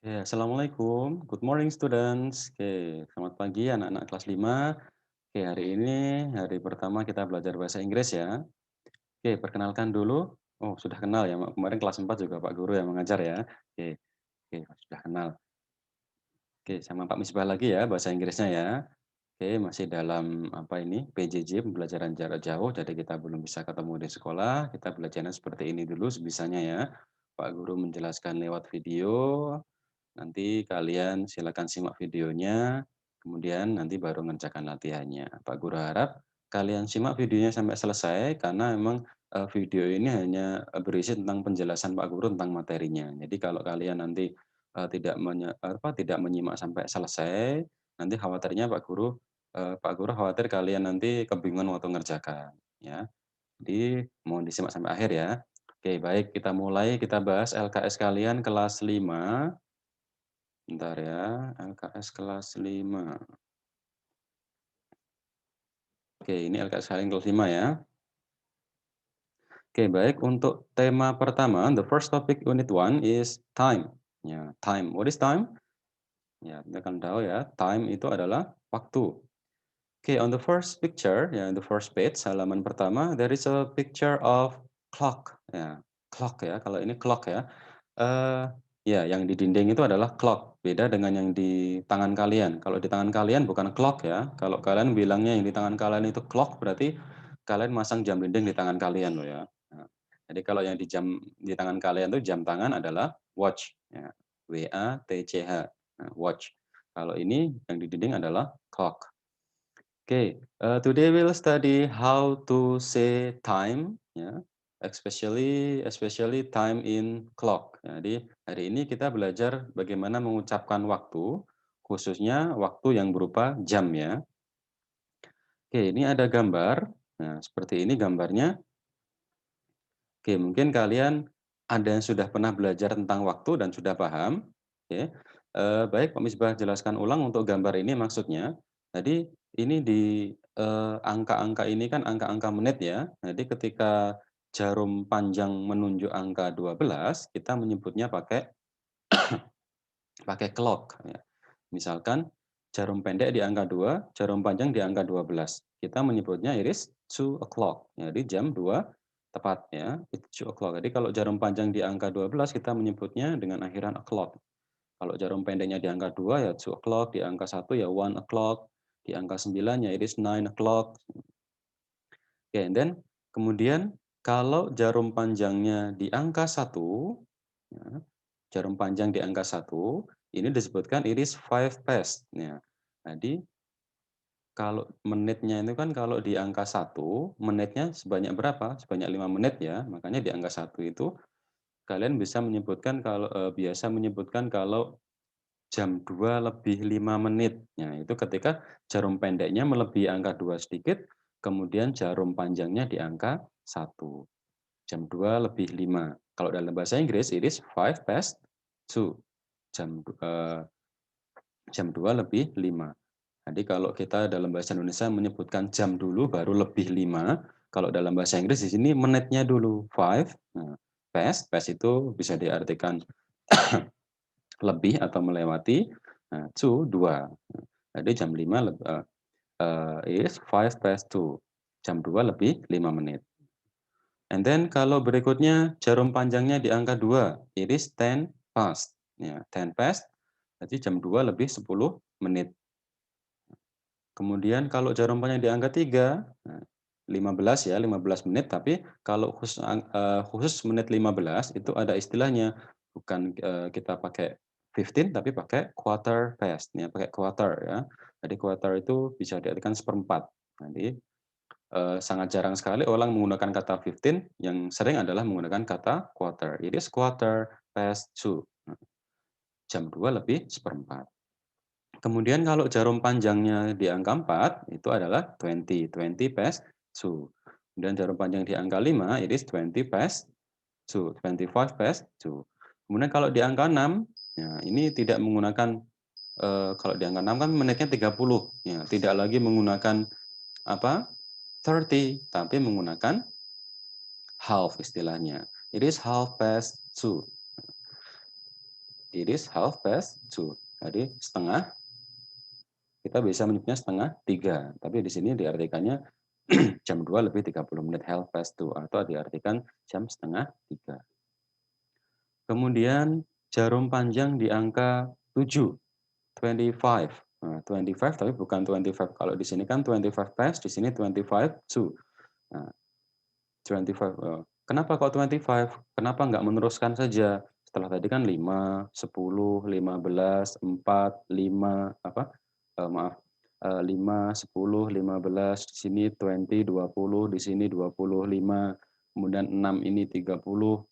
Ya, assalamualaikum. Good morning, students. Oke, selamat pagi anak-anak kelas 5. Oke, hari ini hari pertama kita belajar bahasa Inggris ya. Oke, perkenalkan dulu. Oh, sudah kenal ya. Kemarin kelas 4 juga Pak Guru yang mengajar ya. Oke, oke, sudah kenal. Oke, sama Pak Misbah lagi ya bahasa Inggrisnya ya. Oke, masih dalam apa ini? PJJ, pembelajaran jarak jauh. Jadi kita belum bisa ketemu di sekolah. Kita belajarnya seperti ini dulu sebisanya ya. Pak Guru menjelaskan lewat video. Nanti kalian silakan simak videonya, kemudian nanti baru ngerjakan latihannya. Pak Guru harap kalian simak videonya sampai selesai karena memang, video ini hanya, berisi tentang penjelasan Pak Guru tentang materinya. Jadi kalau kalian nanti, tidak menyimak sampai selesai, nanti khawatirnya Pak Guru khawatir kalian nanti kebingungan waktu ngerjakan, ya. Jadi mohon disimak sampai akhir ya. Oke baik, kita mulai, kita bahas LKS kalian kelas 5. Bentar ya, LKS kelas 5. Oke, ini LKS kalian kelas 5 ya. Oke, baik. Untuk tema pertama, the first topic unit 1 is time. Ya, time. What is time? Ya, kita akan tahu ya, time itu adalah waktu. Oke, on the first picture, ya, the first page, halaman pertama, there is a picture of clock. Ya, clock ya, kalau ini clock ya. Eee, ya, yang di dinding itu adalah clock, beda dengan yang di tangan kalian. Kalau di tangan kalian bukan clock ya, kalau kalian bilangnya yang di tangan kalian itu clock, berarti kalian masang jam dinding di tangan kalian loh ya. Nah, jadi kalau yang di tangan kalian itu jam tangan adalah watch ya, W-A-T-C-H, nah watch. Kalau ini yang di dinding adalah clock. Oke, today we'll study how to say time ya, especially time in clock. Jadi hari ini kita belajar bagaimana mengucapkan waktu, khususnya waktu yang berupa jam ya. Oke, ini ada gambar. Nah, seperti ini gambarnya. Oke, mungkin kalian ada yang sudah pernah belajar tentang waktu dan sudah paham. Oke, baik Pak Misbah jelaskan ulang untuk gambar ini maksudnya. Jadi ini di angka-angka ini kan angka-angka menit ya. Jadi ketika jarum panjang menunjuk angka 12, kita menyebutnya pakai pakai clock ya. Misalkan jarum pendek di angka 2, jarum panjang di angka 12. Kita menyebutnya it is 2 o'clock. Jadi jam 2 tepat ya, it's 2 o'clock. Jadi kalau jarum panjang di angka 12 kita menyebutnya dengan akhiran o'clock. Kalau jarum pendeknya di angka 2 ya 2 o'clock, di angka 1 ya 1 o'clock, di angka 9 ya it is 9 o'clock. Oke, and then kemudian kalau jarum panjangnya di angka 1, ya, jarum panjang di angka 1 ini disebutkan it is 5 past, ya. Jadi kalau menitnya itu kan kalau di angka 1 menitnya sebanyak berapa? Sebanyak 5 menit ya, makanya di angka 1 itu kalian bisa menyebutkan biasa menyebutkan kalau jam 2 lebih 5 menit. Nah, itu ketika jarum pendeknya melebihi angka 2 sedikit, kemudian jarum panjangnya di angka 1. Jam 2 lebih 5. Kalau dalam bahasa Inggris, it is 5 past 2. Jam, jam 2 lebih 5. Jadi kalau kita dalam bahasa Indonesia menyebutkan jam dulu baru lebih 5, kalau dalam bahasa Inggris di sini menitnya dulu, 5, nah, past itu bisa diartikan lebih atau melewati, nah, to 2. Jadi jam 5 is 5 past 2. Jam 2 lebih 5 menit. And then kalau berikutnya jarum panjangnya di angka 2, it is 10 past. Ya, 10 past, jadi jam 2 lebih 10 menit. Kemudian kalau jarum panjang di angka 3, nah 15 ya, 15 menit, tapi kalau khusus menit 15 itu ada istilahnya, bukan, kita pakai 15 tapi pakai quarter past ya, pakai quarter ya. Jadi quarter itu bisa diartikan seperempat. Jadi, sangat jarang sekali orang menggunakan kata 15, yang sering adalah menggunakan kata quarter. It is quarter past 2, jam 2 lebih seperempat. Kemudian kalau jarum panjangnya di angka 4 itu adalah 20 past 2. Kemudian jarum panjang di angka 5 it is 20 past 2, 25 past 2. Kemudian kalau di angka 6, ya ini tidak menggunakan, kalau di angka 6 kan menitnya 30, ya tidak lagi menggunakan apa, 30, tapi menggunakan half istilahnya. It is half past 2. It is 2:30. Jadi setengah, kita bisa menyebutnya setengah 3. Tapi di sini diartikannya jam 2 lebih 30 menit, 2:30, atau diartikan jam setengah 3. Kemudian jarum panjang di angka 7, 25. Nah, 25 tapi bukan 25. Kalau di sini kan 25 past, di sini 25 to. Nah, 25. Kenapa kok 25? Kenapa nggak meneruskan saja? Setelah tadi kan 5, 10, 15, 4, 5, apa? Maaf, 5, 10, 15, di sini 20, 20, di sini 25, kemudian 6 ini 30.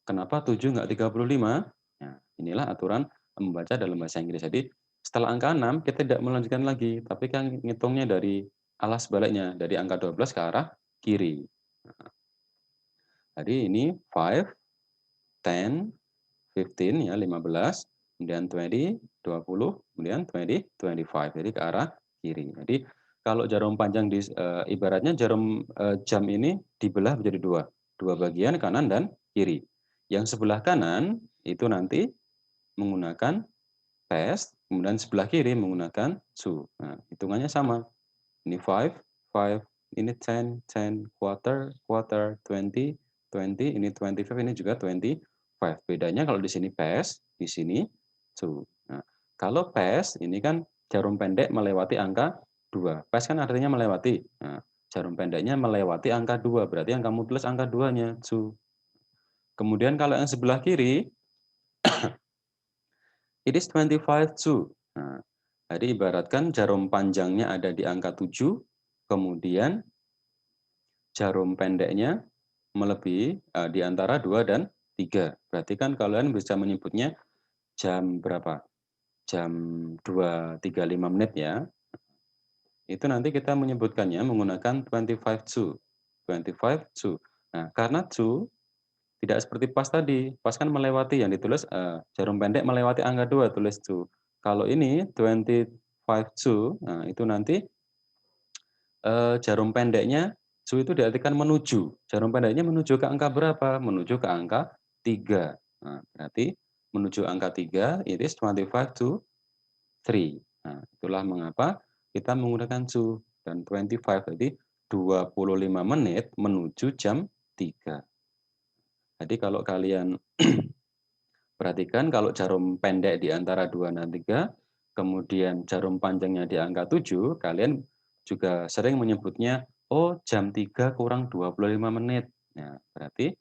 Kenapa 7 nggak 35? Nah, inilah aturan membaca dalam bahasa Inggris. Jadi, setelah angka 6 kita tidak melanjutkan lagi, tapi kan ngitungnya dari alas baliknya, dari angka 12 ke arah kiri. Nah, jadi ini 5, 10, 15 ya, 15, kemudian 20, 20, kemudian 20, 25. Jadi ke arah kiri. Jadi kalau jarum panjang ibaratnya jam ini dibelah menjadi dua, dua bagian kanan dan kiri. Yang sebelah kanan itu nanti menggunakan past, kemudian sebelah kiri menggunakan to. Nah, hitungannya sama. Ini 5, 5, ini 10, 10, quarter, quarter, 20, 20, ini 25, ini juga 25. Bedanya kalau di sini past, di sini to. Nah, kalau past ini kan jarum pendek melewati angka 2. Past kan artinya melewati. Nah, jarum pendeknya melewati angka 2, berarti yang kamu tulis angka 2-nya, to. Kemudian kalau yang sebelah kiri, it is 25 to. Nah, jadi ibaratkan jarum panjangnya ada di angka 7, kemudian jarum pendeknya melebihi di antara 2 dan 3. Berarti kan kalian bisa menyebutnya jam berapa? Jam 2.35 menit ya. Itu nanti kita menyebutkannya menggunakan 25 to. 25 to. Nah, karena to tidak seperti pas tadi. Pas kan melewati yang ditulis jarum pendek melewati angka 2 tulis to. Kalau ini 25 to, nah itu nanti jarum pendeknya to itu diartikan menuju. Jarum pendeknya menuju ke angka berapa? Menuju ke angka 3. Nah, berarti menuju angka 3 it is 25 to 3. Nah, itulah mengapa kita menggunakan to dan 25 jadi 25 menit menuju jam 3. Jadi kalau kalian perhatikan kalau jarum pendek di antara 2 dan 3, kemudian jarum panjangnya di angka 7, kalian juga sering menyebutnya, oh jam 3 kurang 25 menit. Nah, berarti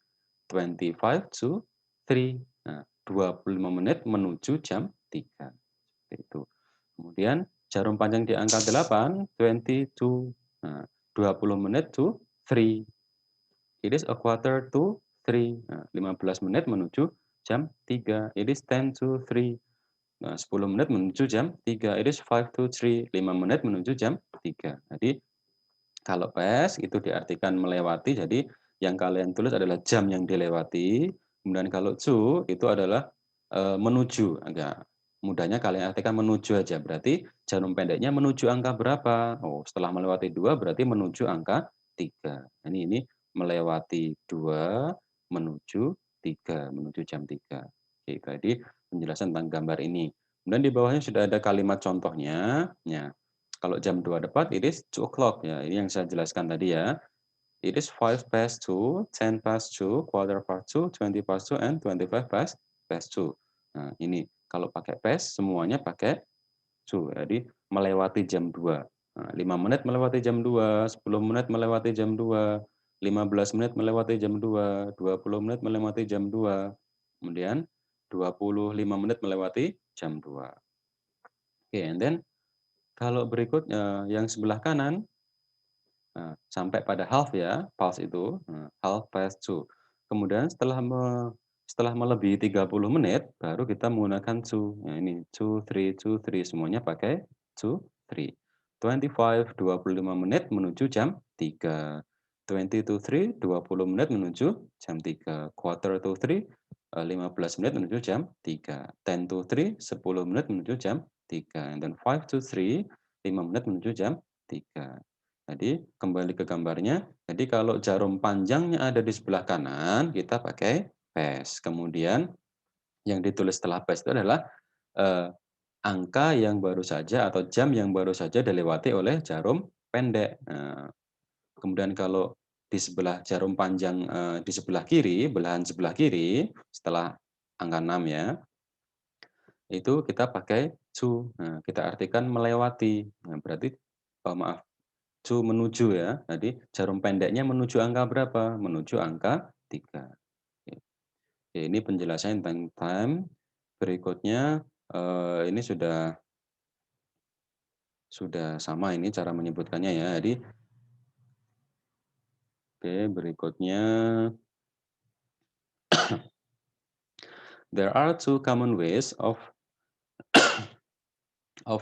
25 to 3. Nah, 25 menit menuju jam 3. Seperti itu. Kemudian jarum panjang di angka 8, 20 to, nah, 20 menit to 3. It is a quarter to 3. Nah, 15 menit menuju jam 3. It is 10 to 3. Nah, 10 menit menuju jam 3. It is 5 to 3. 5 menit menuju jam 3. Jadi, kalau past itu diartikan melewati, jadi yang kalian tulis adalah jam yang dilewati. Kemudian kalau to itu adalah menuju. Agak mudahnya kalian artikan menuju aja. Berarti jarum pendeknya menuju angka berapa? Oh, setelah melewati 2 berarti menuju angka 3. Ini melewati 2 menuju 3, menuju jam 3. Oke, tadi penjelasan tentang gambar ini. Kemudian di bawahnya sudah ada kalimat contohnya. Ya, kalau jam 2 tepat, it is 2 o'clock. Ya, ini yang saya jelaskan tadi ya. It is 5 past 2, 10 past 2, quarter past 2, 20 past 2, and 25 past 2. Nah, ini kalau pakai past, semuanya pakai 2. Jadi melewati jam 2. Nah, 5 menit melewati jam 2, 10 menit melewati jam 2, 15 menit melewati jam 2, 20 menit melewati jam 2, kemudian 25 menit melewati jam 2. Oke, and then kalau berikut yang sebelah kanan, sampai pada half ya, pulse itu, half past 2. Kemudian setelah melebihi 30 menit, baru kita menggunakan to. Nah ini 2, 3, 2, 3, semuanya pakai 2, 3. 25, 25 menit menuju jam 3. 20 to 3, 20 menit menuju jam 3. Quarter to 3, 15 menit menuju jam 3. 10 to 3, 10 menit menuju jam 3. And then 5 to 3, 5 menit menuju jam 3. Jadi kembali ke gambarnya, jadi kalau jarum panjangnya ada di sebelah kanan, kita pakai pes. Kemudian Yang ditulis setelah base itu adalah, eee, angka yang baru saja atau jam yang baru saja dilewati oleh jarum pendek. Nah, kemudian kalau di sebelah jarum panjang, di sebelah kiri, belahan sebelah kiri, setelah angka 6 ya, itu kita pakai to. Nah, kita artikan melewati. Nah, berarti maaf, to menuju ya. Jadi jarum pendeknya menuju angka berapa? Menuju angka 3. Oke, ini penjelasan tentang time. Berikutnya, ini sudah sama ini cara menyebutkannya ya. Jadi oke, berikutnya there are two common ways of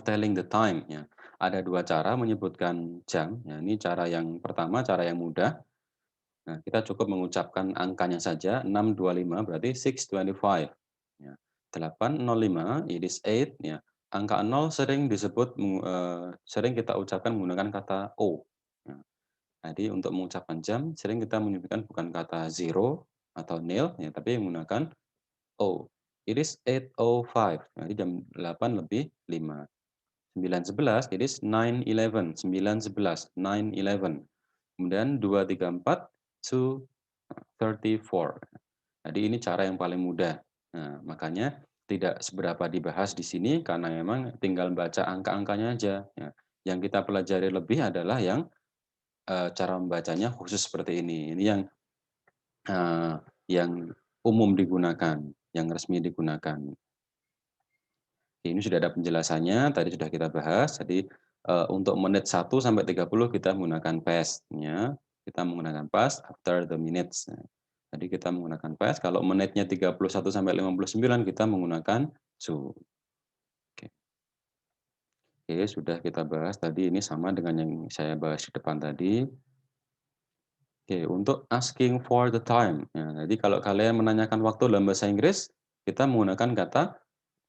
telling the time ya. Ada 2 cara menyebutkan jam ya. Ini cara yang pertama, cara yang mudah. Nah, kita cukup mengucapkan angkanya saja 6.25 berarti 6:25 ya. 8.05 it is 8 ya. Angka 0 sering disebut sering kita ucapkan menggunakan kata O. Nah, jadi untuk mengucapkan jam sering kita menyebutkan bukan kata zero atau nil ya, tapi menggunakan O. It is 8:05 jadi jam 8:05. 9.11 it is 9:11, 9.11, 9:11. Kemudian 2.34 to 34. Jadi ini cara yang paling mudah. Nah, makanya tidak seberapa dibahas di sini karena memang tinggal baca angka-angkanya aja, ya. Yang kita pelajari lebih adalah cara membacanya khusus seperti ini. Ini eee, yang umum digunakan, yang resmi digunakan. Ini sudah ada penjelasannya, tadi sudah kita bahas. Jadi, untuk menit 1 sampai 30 kita menggunakan past-nya, kita menggunakan past after the minutes. Nah, jadi kita menggunakan past, kalau menitnya 31 sampai 59 kita menggunakan to. Oke. Oke, sudah kita bahas tadi, ini sama dengan yang saya bahas di depan tadi. Oke, untuk asking for the time, ya, jadi kalau kalian menanyakan waktu dalam bahasa Inggris, kita menggunakan kata,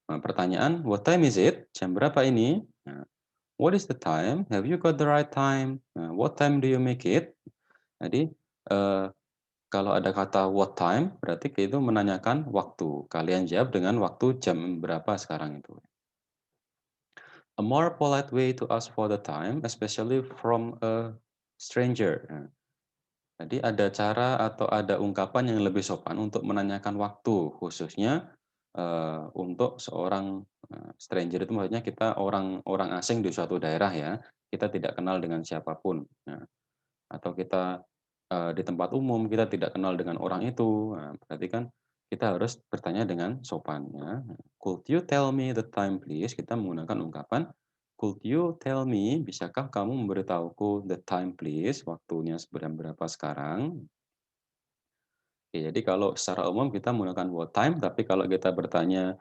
pertanyaan, "What time is it?" Jam berapa ini? Nah, what is the time? Have you got the right time? What time do you make it? Jadi, eee, kalau ada kata what time, berarti itu menanyakan waktu. Kalian jawab dengan waktu jam berapa sekarang itu. A more polite way to ask for the time, especially from a stranger. Jadi ada cara atau ada ungkapan yang lebih sopan untuk menanyakan waktu, khususnya, untuk seorang, stranger itu maksudnya kita orang orang asing di suatu daerah ya, kita tidak kenal dengan siapapun. Nah, atau kita, di tempat umum kita tidak kenal dengan orang itu, berarti kan kita harus bertanya dengan sopan ya. "Could you tell me the time please?" Kita menggunakan ungkapan, "Could you tell me?" Bisakah kamu memberitahuku the time please? Waktunya berapa sekarang? Oke, jadi kalau secara umum kita menggunakan what time, tapi kalau kita bertanya,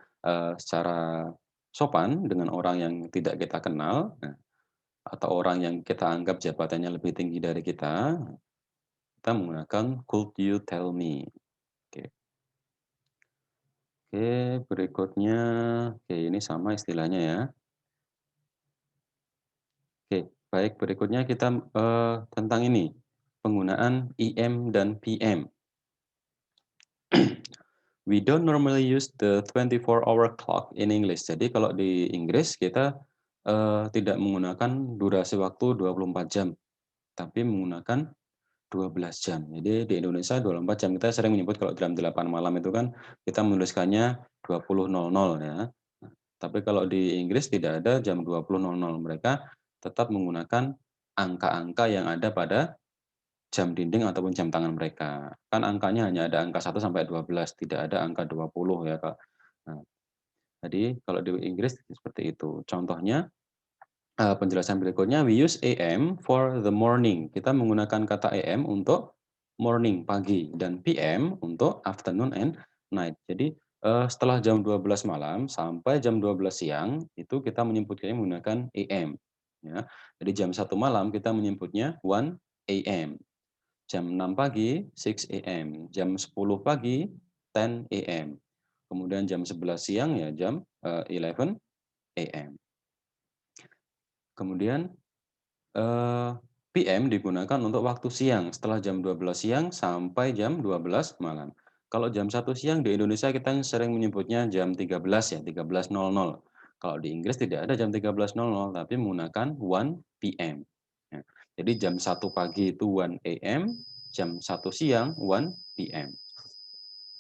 secara sopan dengan orang yang tidak kita kenal, atau orang yang kita anggap jabatannya lebih tinggi dari kita menggunakan "Could you tell me?" Oke. Oke, berikutnya oke ini sama istilahnya ya. Oke, baik berikutnya kita, tentang ini, penggunaan EM dan PM. We don't normally use the 24-hour clock in English. Jadi kalau di Inggris kita, tidak menggunakan durasi waktu 24 jam, tapi menggunakan 12 jam. Jadi di Indonesia 24 jam, kita sering menyebut kalau jam 8 malam itu kan kita menuliskannya 20.00 ya. Tapi kalau di Inggris tidak ada jam 20.00, mereka tetap menggunakan angka-angka yang ada pada jam dinding ataupun jam tangan mereka. Kan angkanya hanya ada angka 1 sampai 12, tidak ada angka 20 ya, Kak. Nah, jadi kalau di Inggris seperti itu. Contohnya, penjelasan berikutnya, we use AM for the morning. Kita menggunakan kata AM untuk morning, pagi, dan PM untuk afternoon and night. Jadi, setelah jam 12 malam sampai jam 12 siang, itu kita menyebutnya menggunakan AM, ya. Jadi jam 1 malam kita menyebutnya 1 AM. Jam 6 pagi, 6 AM. Jam 10 pagi, 10 AM. Kemudian jam 11 siang ya jam, 11 AM. Kemudian, PM digunakan untuk waktu siang, setelah jam 12 siang sampai jam 12 malam. Kalau jam 1 siang di Indonesia kita sering menyebutnya jam 13 ya, 13.00. Kalau di Inggris tidak ada jam 13.00 tapi menggunakan 1 PM. Ya, jadi jam 1 pagi itu 1 AM, jam 1 siang 1 PM.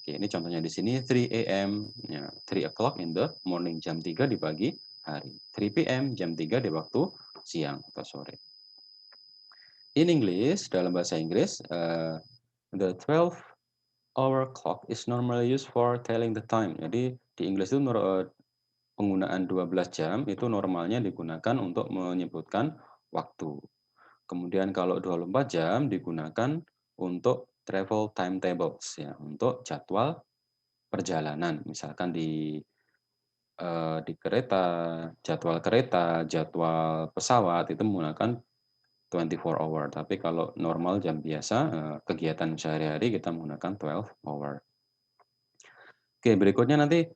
Oke, ini contohnya di sini 3 AM, ya, 3 o'clock in the morning, jam 3 di pagi hari. 3 PM, jam 3 di waktu siang atau sore. In English, dalam bahasa Inggris, the 12-hour clock is normally used for telling the time. Jadi di Inggris itu penggunaan 12 jam itu normalnya digunakan untuk menyebutkan waktu. Kemudian kalau 24 jam digunakan untuk travel timetables ya, untuk jadwal perjalanan. Misalkan di kereta, jadwal pesawat itu menggunakan 24 hour. Tapi kalau normal jam biasa, kegiatan sehari-hari kita menggunakan 12 hour. Oke, berikutnya nanti,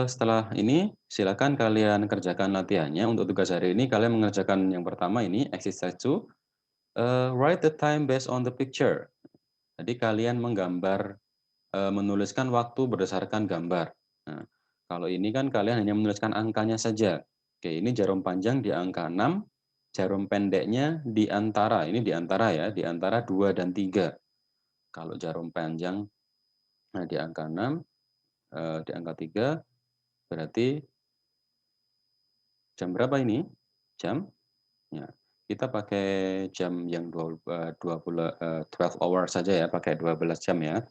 setelah ini silakan kalian kerjakan latihannya. Untuk tugas hari ini kalian mengerjakan yang pertama ini exercise 2, write the time based on the picture. Jadi kalian menggambar, menuliskan waktu berdasarkan gambar. Nah, kalau ini kan kalian hanya menuliskan angkanya saja. Oke, ini jarum panjang di angka 6, jarum pendeknya di antara, ini di antara ya, di antara 2 dan 3. Kalau jarum panjang, nah di angka 6, di angka 3, berarti jam berapa ini? Jam ya, kita pakai jam yang 12 hour saja ya, pakai 12 jam ya.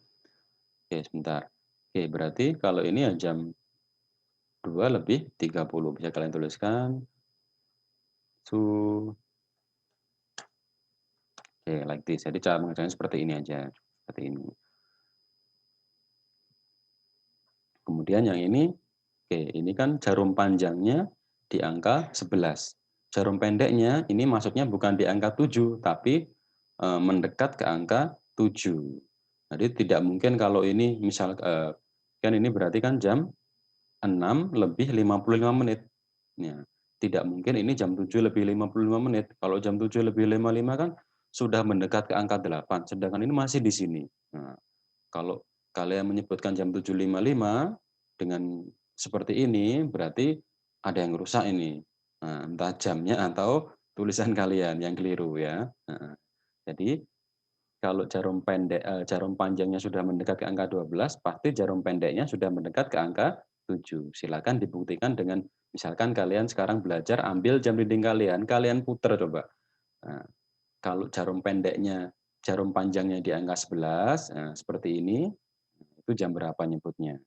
Oke, sebentar. Oke, berarti kalau ini ya jam 2:30, bisa kalian tuliskan. Oke, like this. Jadi cara mengerjakannya seperti ini aja, seperti ini. Kemudian yang ini, oke, ini kan jarum panjangnya di angka 11. Jarum pendeknya ini maksudnya bukan di angka 7, tapi mendekat ke angka 7. Jadi tidak mungkin kalau ini misal kan ini berarti kan jam 6:55. Ya, tidak mungkin ini jam 7:55. Kalau jam 7:55 kan sudah mendekat ke angka 8, sedangkan ini masih di sini. Nah, kalau kalian menyebutkan jam 7:55 dengan seperti ini, berarti ada yang rusak ini. Nah, entah jamnya atau tulisan kalian yang keliru ya. Heeh. Jadi kalau jarum panjangnya sudah mendekat ke angka 12, pasti jarum pendeknya sudah mendekat ke angka 7. Silakan dibuktikan dengan misalkan kalian sekarang belajar ambil jam dinding kalian, kalian puter coba. Nah, kalau jarum panjangnya di angka 11, nah, seperti ini, itu jam berapa nyebutnya.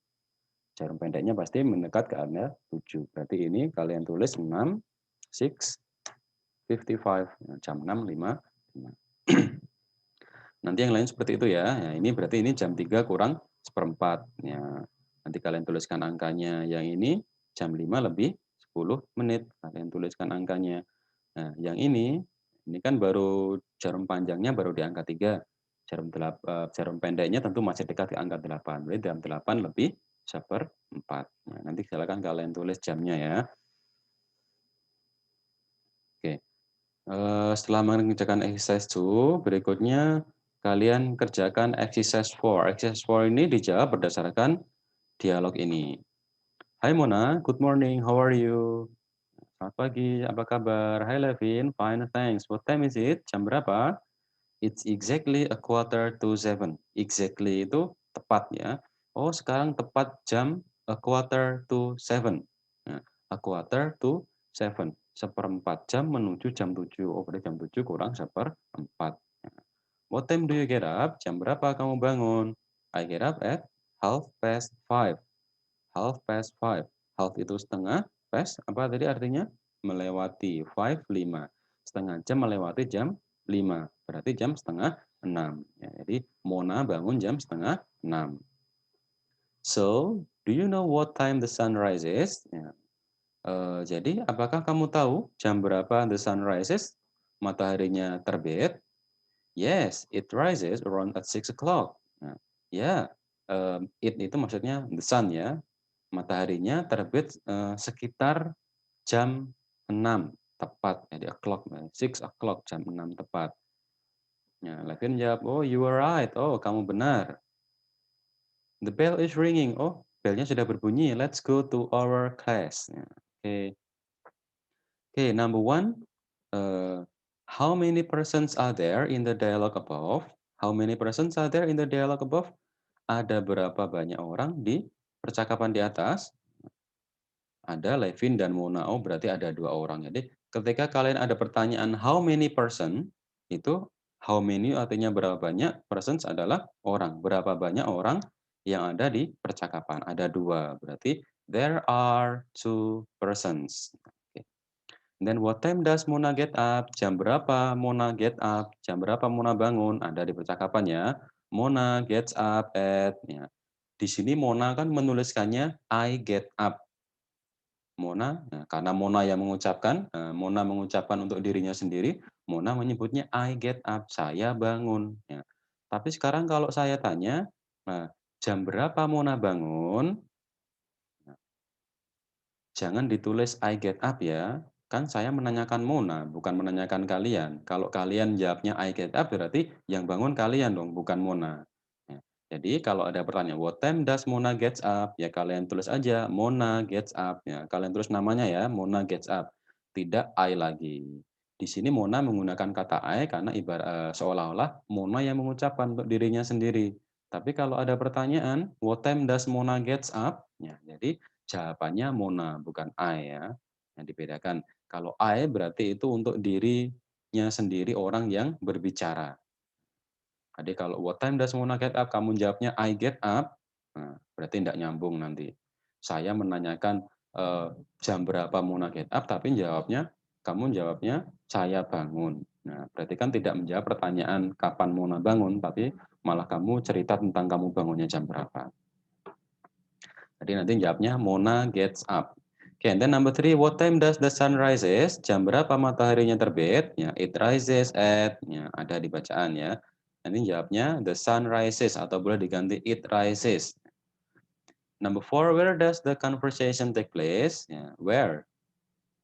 Jarum pendeknya pasti mendekat ke angka 7. Berarti ini kalian tulis 6, 6:55, nah, jam 6:55. Nanti yang lain seperti itu ya. Ya ini berarti ini jam 3 kurang seperempat. Ya, nanti kalian tuliskan angkanya. Yang ini jam 5 lebih 10 menit. Kalian tuliskan angkanya. Nah, yang ini kan baru jarum panjangnya baru di angka 3. Jarum pendeknya tentu masih dekat ke angka 8. Berarti jam 8 lebih seperempat. Nah, nanti silakan kalian tulis jamnya ya. Oke. Setelah mengerjakan exercise 2, berikutnya kalian kerjakan exercise 4. Exercise 4 ini dijawab berdasarkan dialog ini. Hai Mona, good morning, how are you? Selamat pagi, apa kabar? Hai Levin, fine, thanks. What time is it? Jam berapa? It's exactly a quarter to 7. Exactly itu tepat ya. Oh, sekarang tepat jam a quarter to 7. Nah, a quarter to 7. Seperempat jam menuju jam 7. Oh, berarti jam 7 kurang seperempat. Nah, what time do you get up? Jam berapa kamu bangun? I get up at 5:30. 5:30. Half itu setengah, past apa tadi artinya? Melewati. 5, 5. Setengah jam melewati jam 5. Berarti jam setengah 6. Ya, jadi Mona bangun jam setengah 6. So, do you know what time the sun rises? Ya. Jadi, apakah kamu tahu jam berapa the sun rises? Mataharinya terbit? Yes, it rises around at 6 o'clock. Nah, ya, it itu maksudnya the sun ya. Mataharinya terbit, sekitar jam 6 tepat, jadi o'clock, 6 o'clock, jam 6 tepat. Ya, Levin jawab, "Oh, you are right." Oh, kamu benar. The bell is ringing. Oh, belnya sudah berbunyi. Let's go to our class. Ya, oke. Oke, number one, how many persons are there in the dialogue above? How many persons are there in the dialogue above? Ada berapa banyak orang di percakapan di atas? Ada Levin dan Mona. Oh, berarti ada 2 orang. Jadi, ketika kalian ada pertanyaan how many person, itu how many artinya berapa banyak, persons adalah orang. Berapa banyak orang yang ada di percakapan? Ada 2. Berarti there are 2 persons. Oke. Then what time does Mona get up? Jam berapa Mona get up? Jam berapa Mona bangun? Ada di percakapan ya. Mona gets up at, ya. Di sini Mona kan menuliskannya I get up. Mona, karena Mona yang mengucapkan, Mona mengucapkan untuk dirinya sendiri, Mona menyebutnya I get up, saya bangun, ya. Tapi sekarang kalau saya tanya, jam berapa Mona bangun? Nah, jangan ditulis I get up ya, kan saya menanyakan Mona, bukan menanyakan kalian. Kalau kalian jawabnya I get up berarti yang bangun kalian dong, bukan Mona. Ya, jadi kalau ada pertanyaan, "What time does Mona gets up?" Ya kalian tulis aja Mona gets up, ya kalian tulis namanya ya, Mona gets up, tidak I lagi. Di sini Mona menggunakan kata I karena seolah-olah Mona yang mengucapkan untuk dirinya sendiri. Tapi kalau ada pertanyaan, "What time does Mona gets up?" Ya, jadi jawabannya Mona, bukan I ya, yang dibedakan. Kalau I berarti itu untuk dirinya sendiri orang yang berbicara. Jadi kalau what time does Mona get up, kamu jawabnya I get up, nah, berarti tidak nyambung nanti. Saya menanyakan, jam berapa Mona get up, tapi kamu jawabnya saya bangun. Nah, berarti kan tidak menjawab pertanyaan kapan Mona bangun, tapi malah kamu cerita tentang kamu bangunnya jam berapa. Jadi nanti jawabnya Mona gets up. Oke, and then number three, what time does the sun rises? Jam berapa mataharinya terbit? Ya, it rises at, ya, ada di bacaan ya. Nanti jawabnya the sun rises atau boleh diganti it rises. Number four, where does the conversation take place? Ya, where,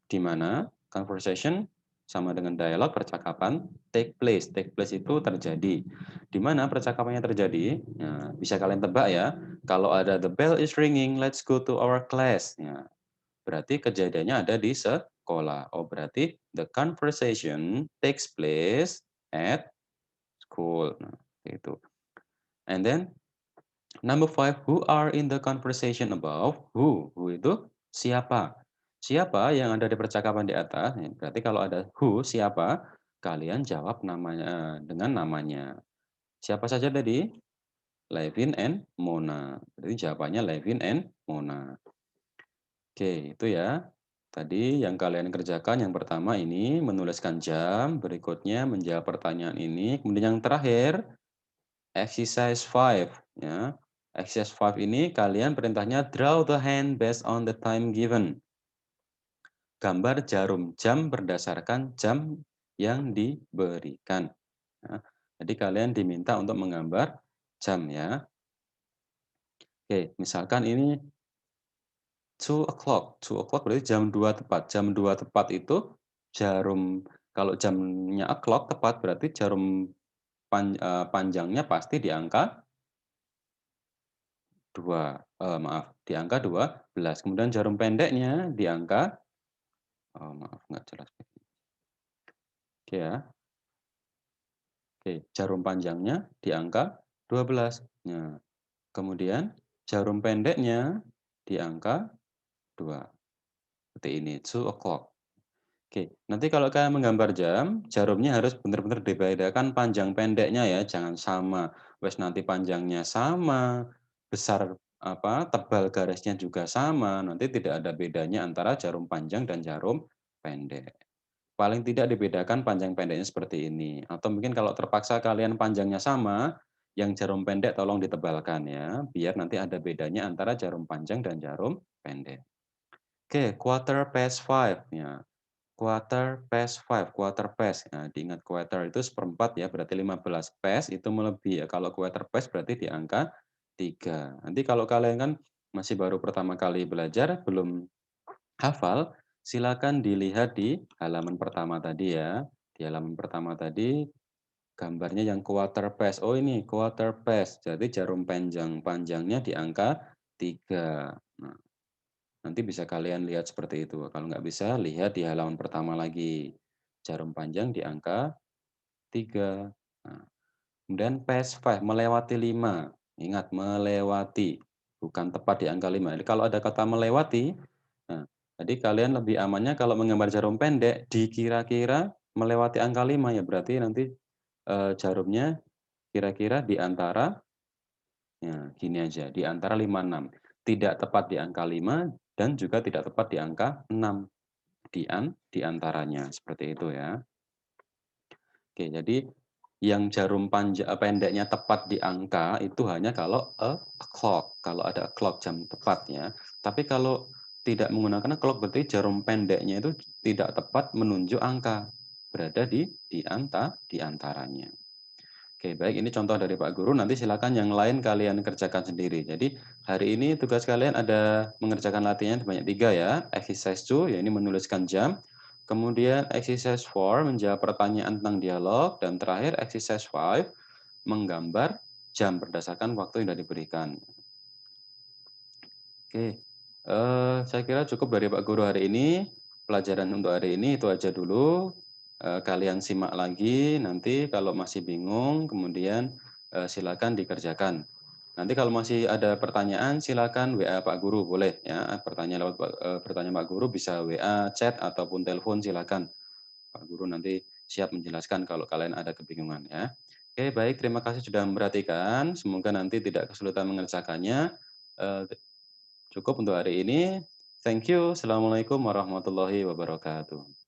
di mana? Conversation sama dengan dialog, percakapan, take place. Take place itu terjadi. Di mana percakapannya terjadi? Ya, bisa kalian tebak ya. Kalau ada the bell is ringing, let's go to our class. Ya, berarti kejadiannya ada di sekolah. Oh, berarti the conversation takes place at school. Nah, itu. And then number five, who are in the conversation above? Who itu siapa? Siapa yang ada di percakapan di atas? Ya, berarti kalau ada who, siapa? Kalian jawab namanya dengan namanya. Siapa saja tadi? Levin and Mona. Berarti jawabannya Levin and Mona. Oke, itu ya. Tadi yang kalian kerjakan yang pertama ini menuliskan jam, berikutnya menjawab pertanyaan ini, kemudian yang terakhir exercise 5 ya. Exercise 5 ini kalian perintahnya draw the hand based on the time given. Gambar jarum jam berdasarkan jam yang diberikan. Ya. Jadi kalian diminta untuk menggambar jam ya. Oke, misalkan ini 2 o'clock. 2 o'clock berarti jam 2 tepat. Jam 2 tepat itu jarum kalau jamnya o'clock tepat berarti jarum panjangnya pasti di angka 2, maaf, di angka 12. Kemudian jarum pendeknya di angka maaf nggak jelas. Oke ya. Oke, jarum panjangnya di angka 12. Nah, kemudian jarum pendeknya di angka 2. Seperti ini, 2 o'clock. Oke, nanti kalau kalian menggambar jam, jarumnya harus benar-benar dibedakan panjang pendeknya ya, jangan sama. Wes nanti panjangnya sama, besar tebal garisnya juga sama, nanti tidak ada bedanya antara jarum panjang dan jarum pendek. Paling tidak dibedakan panjang pendeknya seperti ini. Atau mungkin kalau terpaksa kalian panjangnya sama, yang jarum pendek tolong ditebalkan ya, biar nanti ada bedanya antara jarum panjang dan jarum pendek. Oke, quarter past five ya. Quarter past. Nah, diingat quarter itu seperempat ya, berarti 15. Past itu melebihi ya. Kalau quarter past berarti di angka 3. Nanti kalau kalian kan masih baru pertama kali belajar, belum hafal, silakan dilihat di halaman pertama tadi ya. Di halaman pertama tadi Gambarnya yang quarter past. Oh ini quarter past, jadi jarum panjangnya di angka 3. Nah, nanti bisa kalian lihat seperti itu. Kalau nggak bisa, lihat di halaman pertama lagi. Jarum panjang di angka 3. Nah, kemudian past 5, melewati 5. Ingat, melewati, bukan tepat di angka 5. Jadi kalau ada kata melewati, nah, jadi kalian lebih amannya kalau menggambar jarum pendek, dikira-kira melewati angka 5 ya, berarti nanti jarumnya kira-kira di antara, ya gini aja, di antara 5, 6. Tidak tepat di angka 5 dan juga tidak tepat di angka 6. Di antaranya, seperti itu ya. Oke, jadi yang jarum pendeknya tepat di angka itu hanya kalau a clock, kalau ada clock, jam tepat ya. Tapi kalau tidak menggunakan clock berarti jarum pendeknya itu tidak tepat menunjuk angka, berada di antaranya. Oke, baik, ini contoh dari Pak Guru, nanti silakan yang lain kalian kerjakan sendiri. Jadi hari ini tugas kalian ada mengerjakan latihan sebanyak 3 ya. Exercise 2, ya ini menuliskan jam. Kemudian exercise 4, menjawab pertanyaan tentang dialog. Dan terakhir exercise 5, menggambar jam berdasarkan waktu yang sudah diberikan. Oke, saya kira cukup dari Pak Guru hari ini. Pelajaran untuk hari ini itu aja dulu. Kalian simak lagi, nanti kalau masih bingung, kemudian silakan dikerjakan. Nanti kalau masih ada pertanyaan, silakan WA Pak Guru, boleh ya. Pertanyaan Pak Guru bisa WA, chat, ataupun telepon, silakan. Pak Guru nanti siap menjelaskan kalau kalian ada kebingungan ya. Oke, baik, terima kasih sudah memperhatikan. Semoga nanti tidak kesulitan mengerjakannya. Eh, Cukup untuk hari ini. Thank you. Assalamualaikum warahmatullahi wabarakatuh.